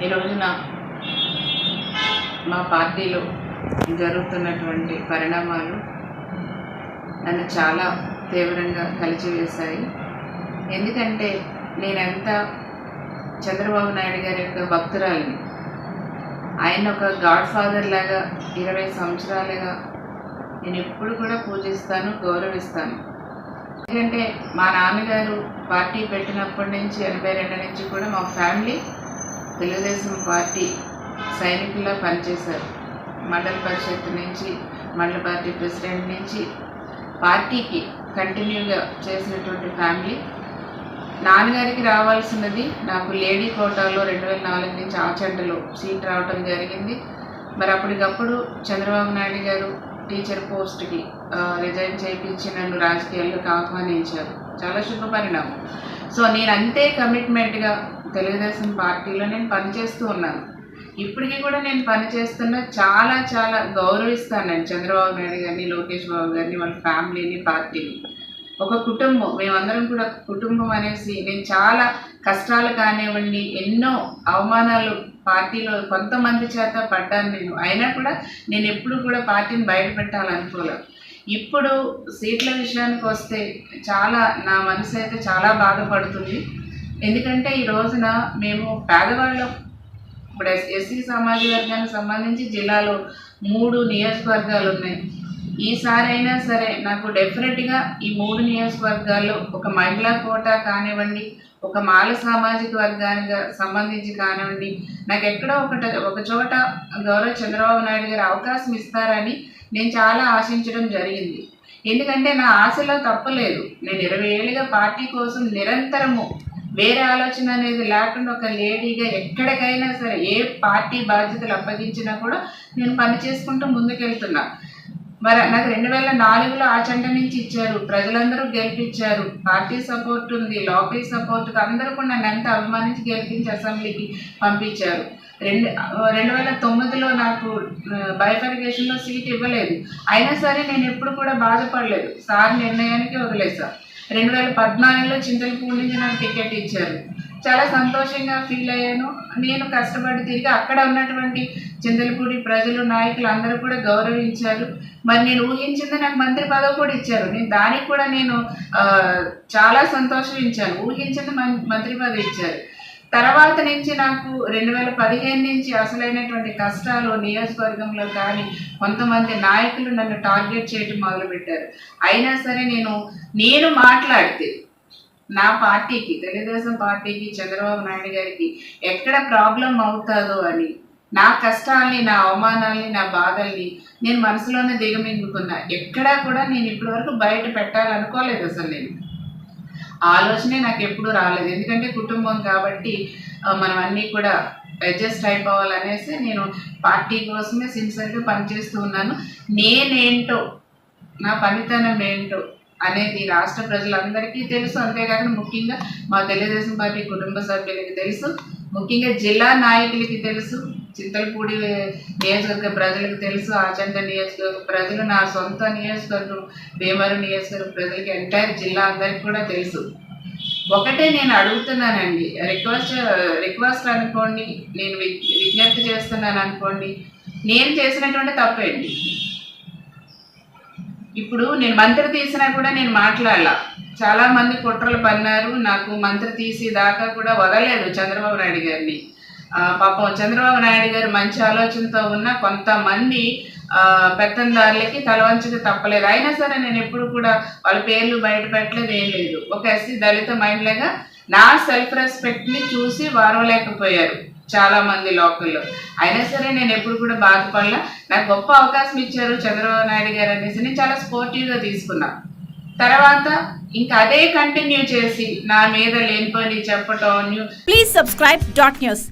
ఈ రోజున మా పార్టీలో జరుగుతున్నటువంటి పరిణామాలు నన్ను చాలా తీవ్రంగా కలిచివేశాయి. ఎందుకంటే నేనెంత చంద్రబాబు నాయుడు గారి యొక్క భక్తురాలిని. ఆయన ఒక గాడ్ ఫాదర్ లాగా 20 సంవత్సరాలుగా నేను ఎప్పుడు కూడా పూజిస్తాను, గౌరవిస్తాను. ఎందుకంటే మా నాన్నగారు పార్టీ పెట్టినప్పటి నుంచి 82 నుంచి కూడా మా ఫ్యామిలీ తెలుగుదేశం పార్టీ సైనికుల్లా పనిచేశారు. మండల పరిషత్ నుంచి, మండల పార్టీ ప్రెసిడెంట్ నుంచి పార్టీకి కంటిన్యూగా చేసినటువంటి ఫ్యామిలీ. నాన్నగారికి రావాల్సినది నాకు లేడీ కోటాలో 2004 నుంచి ఆచంటలో సీట్ రావటం జరిగింది. మరి అప్పటికప్పుడు చంద్రబాబు నాయుడు గారు టీచర్ పోస్ట్కి రిజైన్ చేయించి నన్ను రాజకీయాల్లోకి ఆహ్వానించారు. చాలా శుభ పరిణామం. సో నేను అంతే కమిట్మెంట్గా తెలుగుదేశం పార్టీలో నేను పనిచేస్తూ ఉన్నాను. ఇప్పటికీ కూడా నేను పనిచేస్తున్న చాలా చాలా గౌరవిస్తాను నేను చంద్రబాబు నాయుడు గారిని, లోకేష్ బాబు గారిని, వాళ్ళ ఫ్యామిలీని, పార్టీని. ఒక కుటుంబం, మేమందరం కూడా కుటుంబం అనేసి నేను చాలా కష్టాలు కానివ్వండి, ఎన్నో అవమానాలు పార్టీలో కొంతమంది చేత పడ్డాను నేను. అయినా కూడా నేను ఎప్పుడు కూడా పార్టీని బయట పెట్టాలనుకోలేదు. ఇప్పుడు సీట్ల విషయానికి వస్తే చాలా నా మనసు అయితే చాలా బాధపడుతుంది. ఎందుకంటే ఈ రోజున మేము పేదవాళ్ళం. ఇప్పుడు ఎస్సీ సమాజ వర్గానికి సంబంధించి జిల్లాలో 3 నియోజకవర్గాలు ఉన్నాయి. ఈసారైనా సరే నాకు డెఫినెట్గా ఈ 3 నియోజకవర్గాల్లో ఒక మహిళా కోటా కానివ్వండి, ఒక మాల సామాజిక వర్గానికి సంబంధించి కానివ్వండి, నాకు ఎక్కడో ఒక చోట గౌరవ చంద్రబాబు నాయుడు గారు అవకాశం ఇస్తారని నేను చాలా ఆశించడం జరిగింది. ఎందుకంటే నా ఆశలో తప్పలేదు. నేను 20 ఏళ్ళుగా పార్టీ కోసం నిరంతరము వేరే ఆలోచన అనేది లేకుండా ఒక లేడీగా ఎక్కడికైనా సరే ఏ పార్టీ బాధ్యతలు అప్పగించినా కూడా నేను పని చేసుకుంటూ ముందుకెళ్తున్నా. మరి నాకు 2004లో ఆచంట నుంచి ఇచ్చారు, ప్రజలందరూ గెలిపించారు, పార్టీ సపోర్ట్ ఉంది, లోకల్ సపోర్ట్, అందరూ కూడా నన్ను ఎంత అభిమానించి గెలిపించి అసెంబ్లీకి పంపించారు. 2009లో నాకు బైఫర్కేషన్లో సీట్ ఇవ్వలేదు. అయినా సరే నేను ఎప్పుడు కూడా బాధపడలేదు. సార్ నిర్ణయానికి వదిలేసాను. 2014లో చింతలపూడి నుంచి నాకు టికెట్ ఇచ్చారు. చాలా సంతోషంగా ఫీల్ అయ్యాను. నేను కష్టపడి తిరిగి అక్కడ ఉన్నటువంటి చింతలపూడి ప్రజలు, నాయకులు అందరూ కూడా గౌరవించారు. మరి నేను ఊహించింది నాకు మంత్రి పదవి కూడా ఇచ్చారు. దానికి కూడా నేను చాలా సంతోషించాను. ఊహించింది మంత్రి పదవి ఇచ్చారు. తర్వాత నుంచి నాకు 2015 నుంచి అసలైనటువంటి కష్టాలు నియోజకవర్గంలో కానీ కొంతమంది నాయకులు నన్ను టార్గెట్ చేయడం మొదలుపెట్టారు. అయినా సరే నేను మాట్లాడితే నా పార్టీకి, తెలుగుదేశం పార్టీకి, చంద్రబాబు నాయుడు గారికి ఎక్కడ ప్రాబ్లం అవుతుందో అని నా కష్టాల్ని, నా అవమానాల్ని, నా బాధల్ని నేను మనసులోనే దిగమింగుకున్నా. ఎక్కడా కూడా నేను ఇప్పటివరకు బయట పెట్టాలనుకోలేదు. అసలు నేను ఆలోచనే నాకు ఎప్పుడు రాలేదు. ఎందుకంటే కుటుంబం కాబట్టి మనం అన్నీ కూడా అడ్జస్ట్ అయిపోవాలనేసి నేను పార్టీ కోసమే సిన్సియర్గా పనిచేస్తూ ఉన్నాను. నేనేంటో, నా పనితనం ఏంటో అనేది రాష్ట్ర ప్రజలందరికీ తెలుసు. అంతేకాకుండా ముఖ్యంగా మా తెలుగుదేశం పార్టీ కుటుంబ సభ్యులకి తెలుసు, ముఖ్యంగా జిల్లా నాయకులకి తెలుసు, చింతలపూడి నియోజకవర్గ ప్రజలకు తెలుసు, ఆచంట నియోజకవర్గ ప్రజలు, నా సొంత నియోజకవర్గం భీమవరం నియోజకవర్గ ప్రజలకి, ఎంటైర్ జిల్లా అందరికీ కూడా తెలుసు. ఒకటే నేను అడుగుతున్నానండి, రిక్వెస్ట్ అనుకోండి, నేను విజ్ఞప్తి చేస్తున్నాను అనుకోండి. నేను చేసినటువంటి తప్పేంటి? ఇప్పుడు నేను మంత్రి తీసినా కూడా నేను మాట్లాడాల. చాలామంది కుట్రలు పన్నారు. నాకు మంత్రి తీసి దాకా కూడా వదలలేదు చంద్రబాబు నాయుడు గారిని. పాపం చంద్రబాబు నాయుడు గారు మంచి ఆలోచనతో ఉన్న కొంతమంది పెత్తందారులకి తలవంచక తప్పలేదు. అయినా సరే నేను ఎప్పుడు కూడా వాళ్ళ పేర్లు బయట పెట్టలేదు, ఏం లేదు. ఒక ఎస్సీ దళిత మహిళగా నా సెల్ఫ్ రెస్పెక్ట్ని చూసి వారవలేకపోయారు చాలామంది లోకల్లో. అయినా సరే నేను ఎప్పుడు కూడా బాధపడలా. నాకు గొప్ప అవకాశం ఇచ్చారు చంద్రబాబు నాయుడు గారు అనేసి నేను చాలా స్పోర్టివ్గా తీసుకున్నా. తర్వాత ఇంకా అదే కంటిన్యూ చేసి నా మీద లేనిపోయి చెప్పటం. Please subscribe .news.